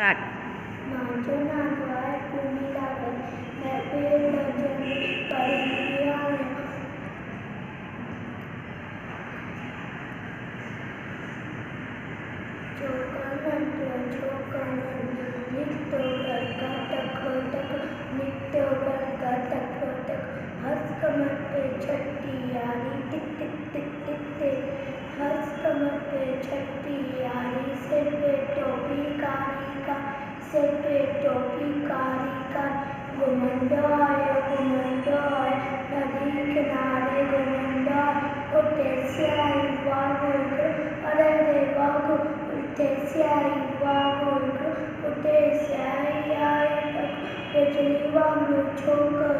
Start. नाचो नाचवाए कूदी लागल, मैं पेड़ नजर पड़ी आया। चौका निकतो गड़का टको टक, निकतो गड़का टको टक। हंस कमर पे छठी यारी टिक टिक टिक टिक टिक। हंस कमर पे छठी यारी, सिर पे टोपी कारी का, सिर पे टोपी कारी का। घुमंडो आयो नदी किनारे घुमंडो आयो। उठे स्याही वागो अरे रे वागो, उठे स्याही वागो उठे स्याही आयो। बिजली वांगुरु छोकरो